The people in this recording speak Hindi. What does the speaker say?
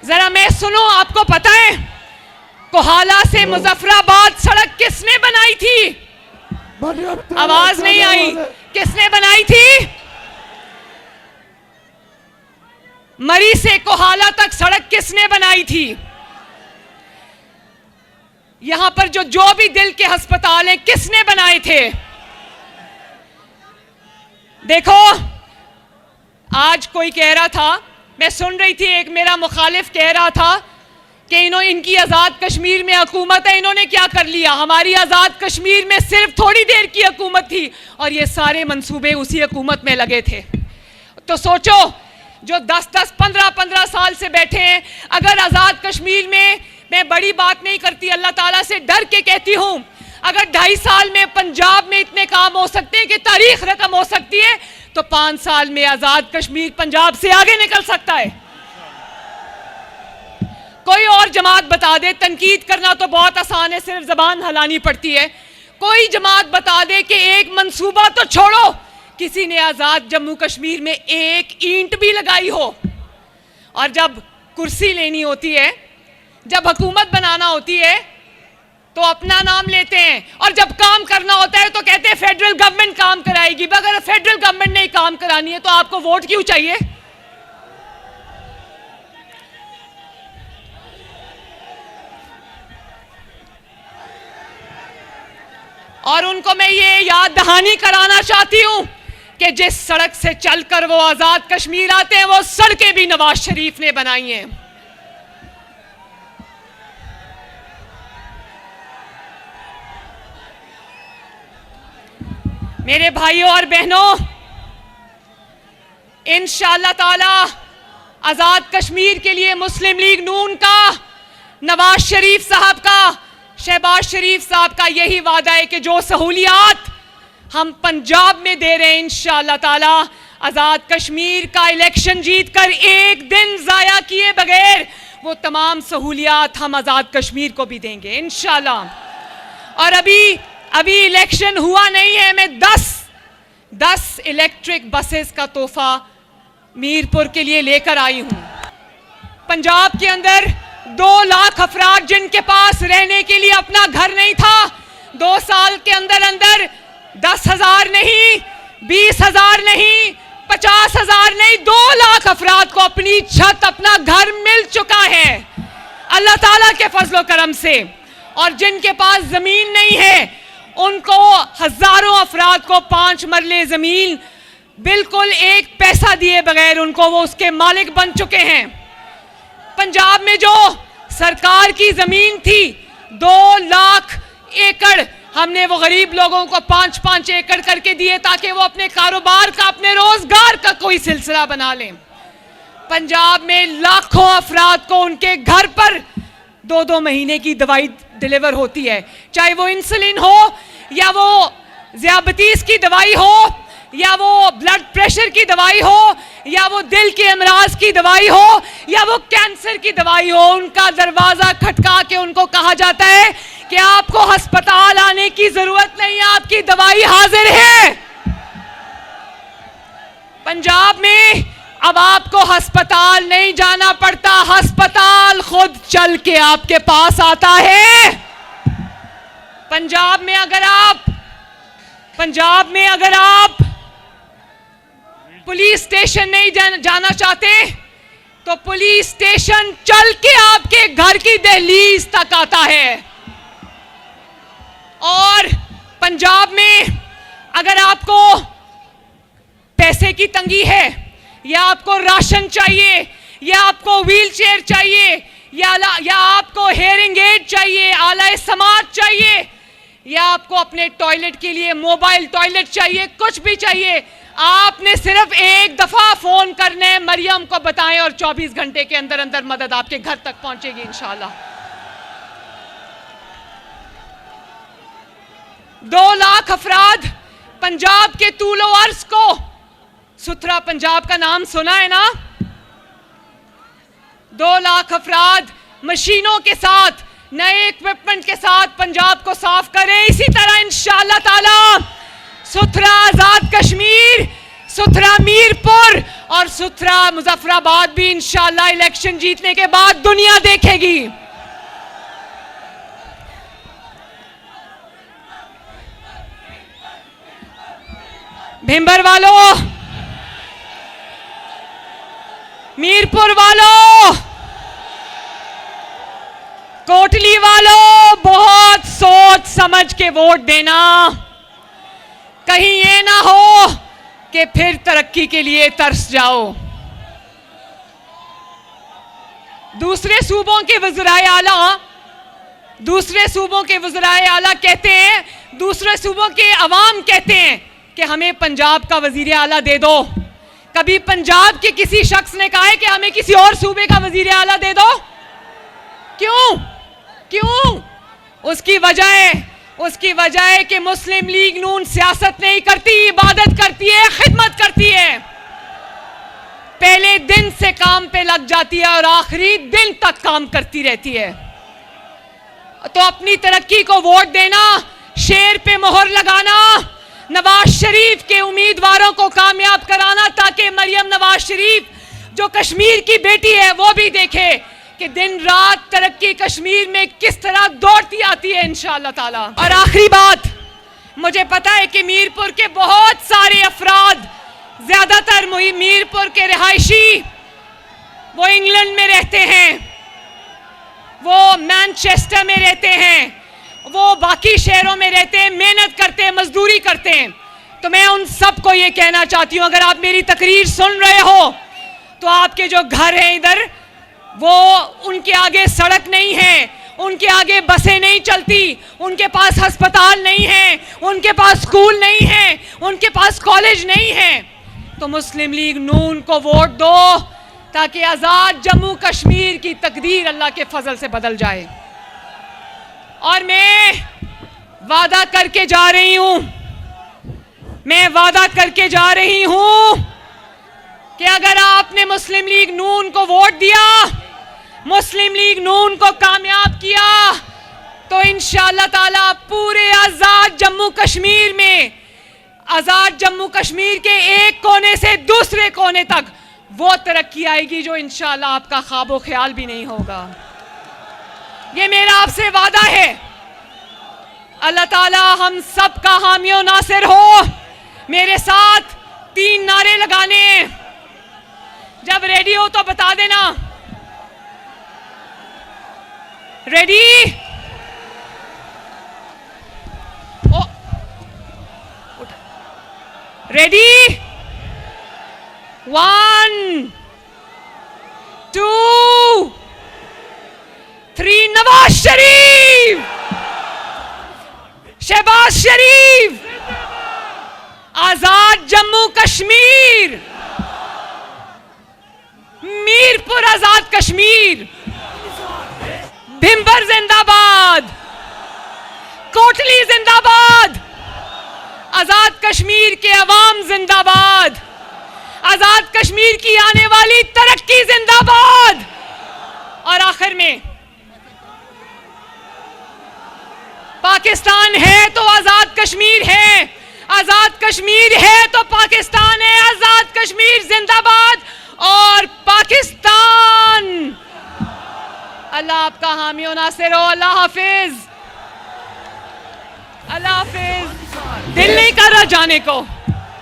जरा मैं सुनो, आपको पता है कोहाला से मुजफ्फराबाद सड़क किसने बनाई थी? आवाज नहीं आई। किसने बनाई थी? मरी से कोहाला तक सड़क किसने बनाई थी? यहां पर जो भी दिल के अस्पताल हैं किसने बनाए थे? देखो, आज कोई कह रहा था, मैं सुन रही थी, एक मेरा मुखालिफ कह रहा था कि इनकी आज़ाद कश्मीर में हुकूमत है, इन्होंने क्या कर लिया? हमारी आज़ाद कश्मीर में सिर्फ थोड़ी देर की हुकूमत थी और ये सारे मंसूबे उसी हुकूमत में लगे थे। तो सोचो, जो 10-10, 15-15 साल से बैठे हैं, अगर आज़ाद कश्मीर में, मैं बड़ी बात नहीं करती, अल्लाह ताला से डर के कहती हूँ, अगर 2.5 साल में पंजाब में इतने काम हो सकते हैं कि तारीख रकम हो सकती है, तो 5 साल में आज़ाद कश्मीर पंजाब से आगे निकल सकता है। कोई और जमात बता दे, तनकीद करना तो बहुत आसान है, सिर्फ जबान हिलानी पड़ती है। कोई जमात बता दे कि एक मंसूबा तो छोड़ो, किसी ने आज़ाद जम्मू कश्मीर में एक ईंट भी लगाई हो। और जब कुर्सी लेनी होती है, जब हुकूमत बनाना होती है, तो अपना नाम लेते हैं, और जब काम करना होता है तो कहते हैं फेडरल गवर्नमेंट काम कराएगी। अगर फेडरल गवर्नमेंट ने काम करानी है तो आपको वोट क्यों चाहिए? और उनको मैं ये याद दहानी कराना चाहती हूं कि जिस सड़क से चलकर वो आजाद कश्मीर आते हैं, वो सड़कें भी नवाज शरीफ ने बनाई हैं। मेरे भाइयों और बहनों, इंशाअल्लाह ताला आजाद कश्मीर के लिए मुस्लिम लीग नून का, नवाज शरीफ साहब का, शहबाज शरीफ साहब का यही वादा है कि जो सहूलियात हम पंजाब में दे रहे हैं, इंशाअल्लाह ताला आजाद कश्मीर का इलेक्शन जीतकर एक दिन जाया किए बगैर वो तमाम सहूलियात हम आजाद कश्मीर को भी देंगे इंशाअल्लाह। और अभी इलेक्शन हुआ नहीं है, मैं 10 इलेक्ट्रिक बसेस का तोहफा मीरपुर के लिए लेकर आई हूं। पंजाब के अंदर 2 लाख अफराद जिनके पास रहने के लिए अपना घर नहीं था, 2 साल के अंदर अंदर 10,000 नहीं, 20,000 नहीं, 50,000 नहीं, 2 लाख अफराद को अपनी छत, अपना घर मिल चुका है अल्लाह ताला के फजलो करम से। और जिनके पास जमीन नहीं है, उनको हजारों अफराद को 5 मरले जमीन बिल्कुल 1 पैसा दिए बगैर उनको वो उसके मालिक बन चुके हैं। पंजाब में जो सरकार की जमीन थी 2 लाख एकड़, हमने वो गरीब लोगों को 5-5 एकड़ करके दिए ताकि वो अपने कारोबार का, अपने रोजगार का कोई सिलसिला बना लें। पंजाब में लाखों अफराद को उनके घर पर 2-2 महीने की दवाई डिलीवर होती है, चाहे वो इंसुलिन हो, या वो ज़ियाबतीस की दवाई हो, या वो ब्लड प्रेशर की दवाई हो, या वो दिल के अमराज की दवाई हो, या वो कैंसर की दवाई हो। उनका दरवाजा खटका के उनको कहा जाता है कि आपको अस्पताल आने की जरूरत नहीं है, आपकी दवाई हाजिर है। पंजाब में अब आपको अस्पताल नहीं जाना पड़ता, अस्पताल खुद चल के आपके पास आता है। पंजाब में अगर आप पुलिस स्टेशन नहीं जाना चाहते तो पुलिस स्टेशन चल के आपके घर की दहलीज तक आता है। और पंजाब में अगर आपको पैसे की तंगी है, या आपको राशन चाहिए, या आपको व्हील चेयर चाहिए, या आपको हेयरिंग एड चाहिए, आला समाज चाहिए, या आपको अपने टॉयलेट के लिए मोबाइल टॉयलेट चाहिए, कुछ भी चाहिए, आपने सिर्फ एक दफा फोन करना है, मरियम को बताएं, और 24 घंटे के अंदर अंदर मदद आपके घर तक पहुंचेगी इंशाल्लाह। 2 लाख अफराद पंजाब के तूलो अर्ज को, सुथरा पंजाब का नाम सुना है ना, 2 लाख अफराद मशीनों के साथ, नए इक्विपमेंट के साथ पंजाब को साफ करें। इसी तरह इंशाअल्लाह ताला सुथरा आजाद कश्मीर, सुथरा मीरपुर और सुथरा मुजफ्फराबाद भी इंशाअल्लाह इलेक्शन जीतने के बाद दुनिया देखेगी। भिंबर वालों, मीरपुर वालों, कोटली वालों, बहुत सोच समझ के वोट देना। कहीं ये ना हो कि फिर तरक्की के लिए तरस जाओ। दूसरे सूबों के वज़राए आला कहते हैं, दूसरे सूबों के अवाम कहते हैं कि हमें पंजाब का वज़ीर आला दे दो। कभी पंजाब के किसी शख्स ने कहा है कि हमें किसी और सूबे का वज़ीर आला दे दो? क्यों? उसकी वजह है कि मुस्लिम लीग नून सियासत नहीं करती, इबादत करती है, खिदमत करती है। पहले दिन से काम पे लग जाती है और आखिरी दिन तक काम करती रहती है। तो अपनी तरक्की को वोट देना, शेर पे मोहर लगाना, नवाज शरीफ के उम्मीदवारों को कामयाब कराना, ताकि मरियम नवाज शरीफ जो कश्मीर की बेटी है वो भी देखे कि दिन रात तरक्की कश्मीर में किस तरह दौड़ती आती है इंशाअल्लाह ताला। और आखिरी बात, मुझे पता है कि मीरपुर के बहुत सारे अफराद, ज्यादातर मीरपुर के रिहायशी, वो इंग्लैंड में रहते हैं, वो मैनचेस्टर में रहते हैं, वो बाकी शहरों में रहते हैं, मेहनत करते हैं, मजदूरी करते हैं। तो मैं उन सबको ये कहना चाहती हूँ, अगर आप मेरी तकरीर सुन रहे हो तो आपके जो घर हैं इधर, वो उनके आगे सड़क नहीं है, उनके आगे बसें नहीं चलती, उनके पास अस्पताल नहीं है, उनके पास स्कूल नहीं है, उनके पास कॉलेज नहीं है। तो मुस्लिम लीग नून को वोट दो ताकि आज़ाद जम्मू कश्मीर की तकदीर अल्लाह के फजल से बदल जाए। और मैं वादा करके जा रही हूं कि अगर आपने मुस्लिम लीग नून को वोट दिया, मुस्लिम लीग नून को कामयाब किया, तो इंशाअल्लाह ताला पूरे आज़ाद जम्मू कश्मीर में, आज़ाद जम्मू कश्मीर के एक कोने से दूसरे कोने तक वो तरक्की आएगी जो इंशाअल्लाह आपका ख्वाबो ख्याल भी नहीं होगा। ये मेरा आपसे वादा है। अल्लाह ताला हम सब का हामियो नासिर हो। मेरे साथ 3 नारे लगाने, जब रेडी हो तो बता देना। रेडी? रेडी? 1 2 3। नवाज शरीफ, शहबाज शरीफ, आजाद जम्मू कश्मीर, मीरपुर आजाद कश्मीर, भिंबर जिंदाबाद, कोटली जिंदाबाद, आजाद कश्मीर के अवाम जिंदाबाद, आजाद कश्मीर की आने वाली तरक्की जिंदाबाद। और आखिर में, पाकिस्तान है तो आजाद कश्मीर है, आजाद कश्मीर है तो पाकिस्तान है। आजाद कश्मीर जिंदाबाद और पाकिस्तान। अल्लाह आपका हामी और नासिर हो। अल्लाह हाफिज, अल्लाह हाफिज। दिल नहीं कर रहा जाने को।